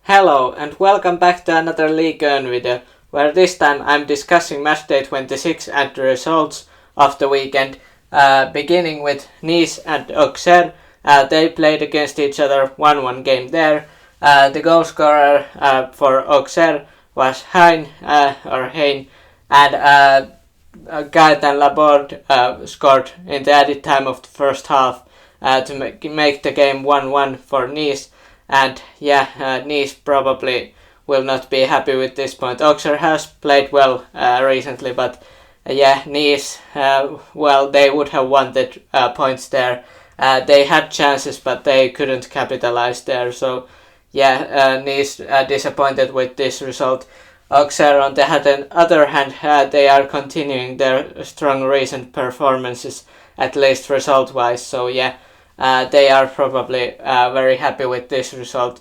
Hello and welcome back to another Ligue video, where this time I'm discussing Matchday 26 and the results of the weekend, beginning with Nice and Auxerre. They played against each other, 1-1 game there. The goal scorer for Auxerre was Hein, and Gaetan Laborde scored in the added time of the first half to make the game 1-1 for Nice. And Nice probably will not be happy with this point. Auxerre has played well recently, but Nice, they would have wanted points there. They had chances, but they couldn't capitalize there. So Nice disappointed with this result. Auxerre, on the other hand, they are continuing their strong recent performances, at least result-wise. So they are probably very happy with this result,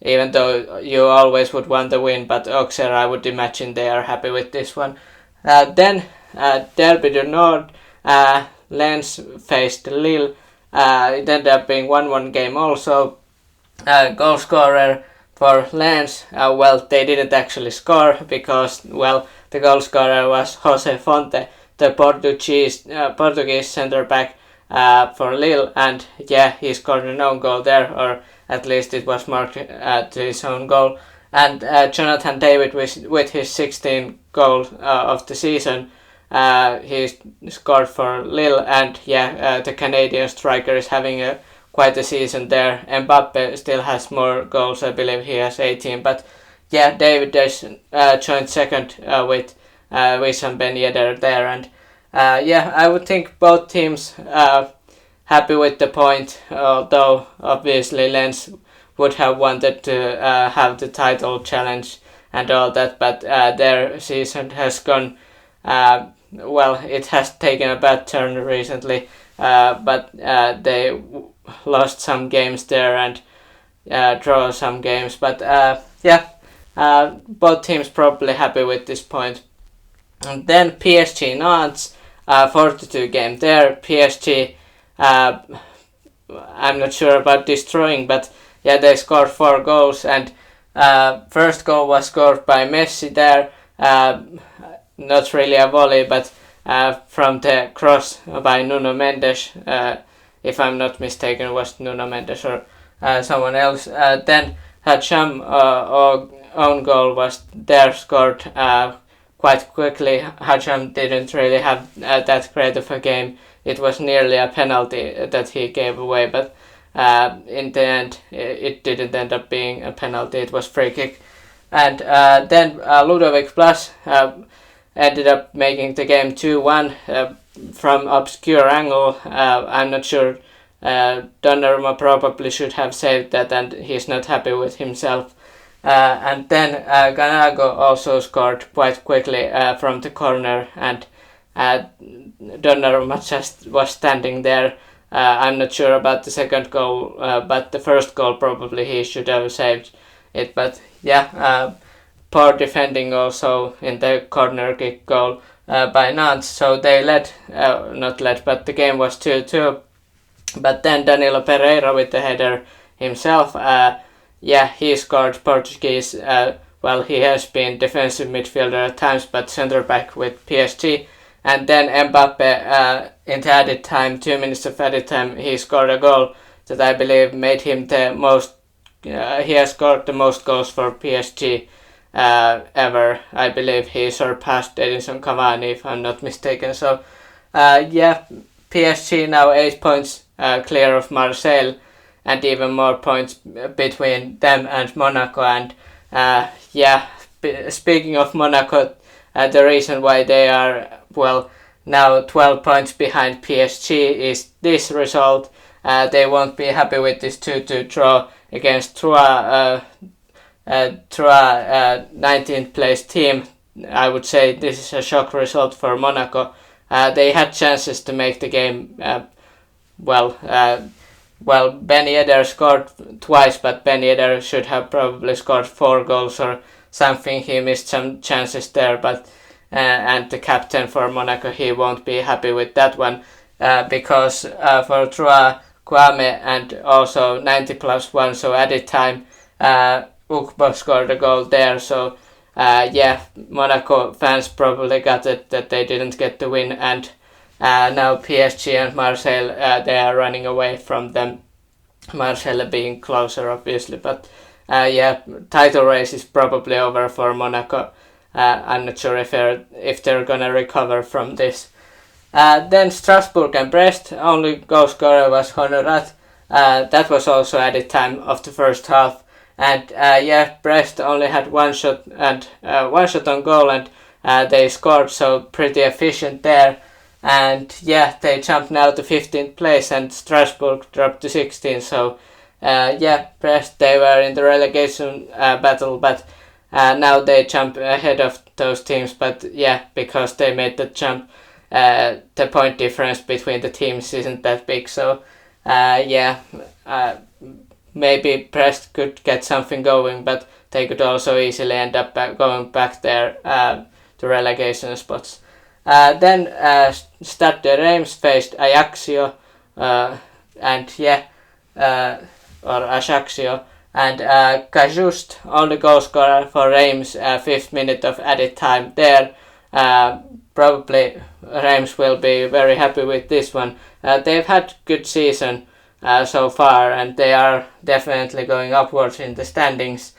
even though you always would want the win, but Auxerre, I would imagine they are happy with this one. Then Derby du Nord, Lens faced Lille. It ended up being 1-1 game also. Goal scorer for Lens, they didn't actually score because, the goal scorer was Jose Fonte, the Portuguese centre-back for Lille, and he scored an own goal there, or at least it was marked to his own goal. And Jonathan David with his 16th goal of the season, he scored for Lille, and the Canadian striker is having quite a season there. Mbappe still has more goals, I believe he has 18, but David is joined second with Wissam Ben Yedder there, and I would think both teams happy with the point, although obviously Lens would have wanted to have the title challenge and all that, but their season has gone, it has taken a bad turn recently, but they lost some games there and draw some games, but both teams probably happy with this point. And then PSG Nantes, 42 game there. PSG, I'm not sure about destroying, but they scored 4 goals, and first goal was scored by Messi there, not really a volley, but from the cross by Nuno Mendes, if I'm not mistaken, was Nuno Mendes or someone else. Then Hacham own goal was there, scored quite quickly. Hacham didn't really have that great of a game. It was nearly a penalty that he gave away, but in the end it didn't end up being a penalty. It was free kick. And then Ludovic Blas ended up making the game 2-1 from obscure angle. I'm not sure. Donnarumma probably should have saved that, and he's not happy with himself. And then Ganago also scored quite quickly from the corner, and Donnarumma just was standing there. I'm not sure about the second goal, but the first goal probably he should have saved it. But poor defending also in the corner kick goal by Nantes. So they but the game was 2-2. But then Danilo Pereira with the header himself, he scored Portuguese. He has been defensive midfielder at times, but centre back with PSG. And then Mbappe, in the added time, 2 minutes of added time, he scored a goal that I believe made him the most. He has scored the most goals for PSG ever. I believe he surpassed Edinson Cavani, if I'm not mistaken. So, PSG now 8 points clear of Marseille, and even more points between them and Monaco. And speaking of Monaco, the reason why they are now 12 points behind PSG is this result. They won't be happy with this 2-2 draw against Troyes, 19th place team. I would say this is a shock result for Monaco. They had chances to make the game. Ben Yedder scored twice, but Ben Yedder should have probably scored 4 goals or something. He missed some chances there, but and the captain for Monaco, he won't be happy with that one, because for Troyes, Kwame and also 90+1, so added time, Ugbo scored a goal there, so Monaco fans probably got it that they didn't get the win, and now PSG and Marseille, they are running away from them. Marseille being closer, obviously, but title race is probably over for Monaco. I'm not sure if they're gonna recover from this. Then Strasbourg and Brest, only goal scorer was Honorat. That was also added time of the first half. And Brest only had one shot on goal, and they scored, so pretty efficient there. And they jumped now to 15th place, and Strasbourg dropped to 16th. So Brest, they were in the relegation battle, but now they jump ahead of those teams. But because they made the jump, the point difference between the teams isn't that big. So maybe Brest could get something going, but they could also easily end up going back there to relegation spots. Then Stade de Reims faced Ajaccio, or Ajaccio, and Cajuste, only goal scorer for Reims, 5th minute of added time there. Probably Reims will be very happy with this one. They've had good season so far, and they are definitely going upwards in the standings.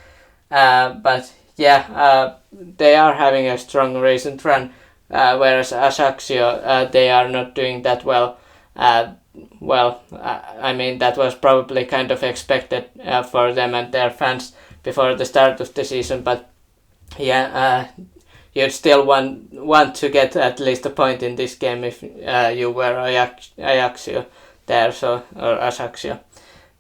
But they are having a strong recent run, whereas Ajaccio, they are not doing that well. I mean, that was probably kind of expected for them and their fans before the start of the season, but you'd still want to get at least a point in this game if you were Ajaccio there, or Ajaccio.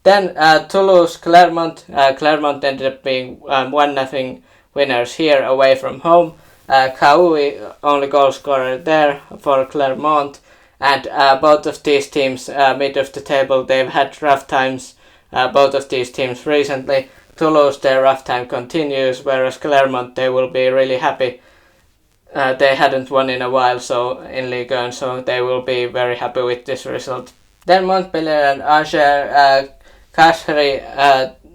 Then Toulouse-Clermont. Clermont ended up being 1-0 winners here away from home. Kaoui, only goal scorer there for Clermont. And both of these teams, mid of the table, they've had rough times, both of these teams recently. Toulouse, their rough time continues, whereas Clermont, they will be really happy. They hadn't won in a while, so in Ligue 1, so they will be very happy with this result. Then Montpellier and Angers, Kashri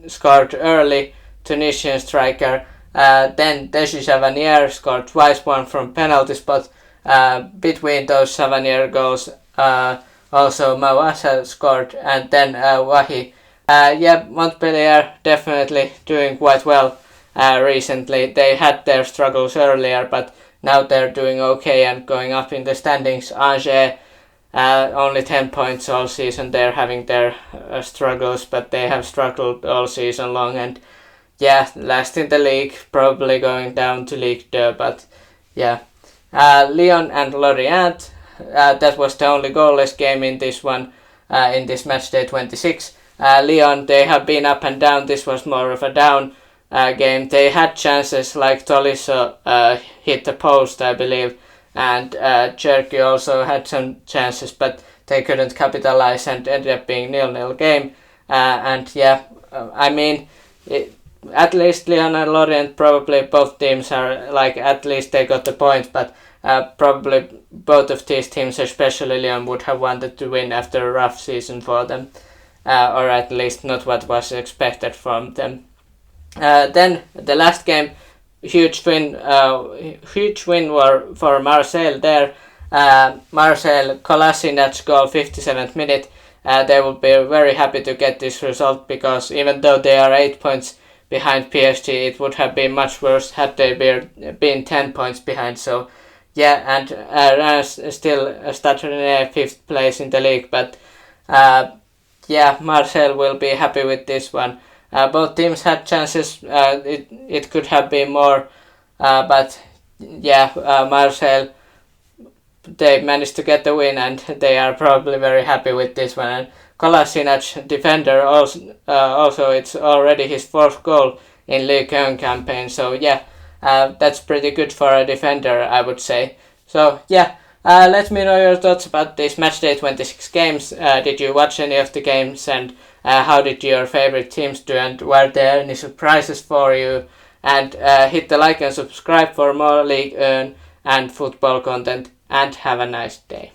scored early, Tunisian striker. Then Deji Savanier scored twice, one from penalty spot. Between those Savanier goals, also Mawasa scored, and then Wahi. Montpellier definitely doing quite well recently. They had their struggles earlier, but now they're doing okay and going up in the standings. Angers, only 10 points all season. They're having their struggles, but they have struggled all season long, and last in the league, probably going down to Ligue 2, but Lyon and Lorient, that was the only goalless game in this one, in this Matchday 26. Lyon, they have been up and down. This was more of a down game. They had chances, like Tolisso hit the post, I believe, and Cherky also had some chances, but they couldn't capitalize and ended up being 0-0 game. At least Lyon and Lorient, probably both teams are at least they got the point, but probably both of these teams, especially Lyon, would have wanted to win after a rough season for them, or at least not what was expected from them. Then the last game, huge win for Marseille there. Marseille, Kolasinac goal, 57th minute. They will be very happy to get this result, because even though they are 8 points behind PSG, it would have been much worse had they been 10 points behind. So and Reims still starting in 5th place in the league, but Marseille will be happy with this one. Both teams had chances. It could have been more, but Marseille, they managed to get the win, and they are probably very happy with this one. And Kolasinac, defender, also it's already his 4th goal in Ligue 1 campaign. So that's pretty good for a defender, I would say. So let me know your thoughts about these Matchday 26 games. Did you watch any of the games, and how did your favorite teams do, and were there any surprises for you? And hit the like and subscribe for more Ligue 1 and football content, and have a nice day.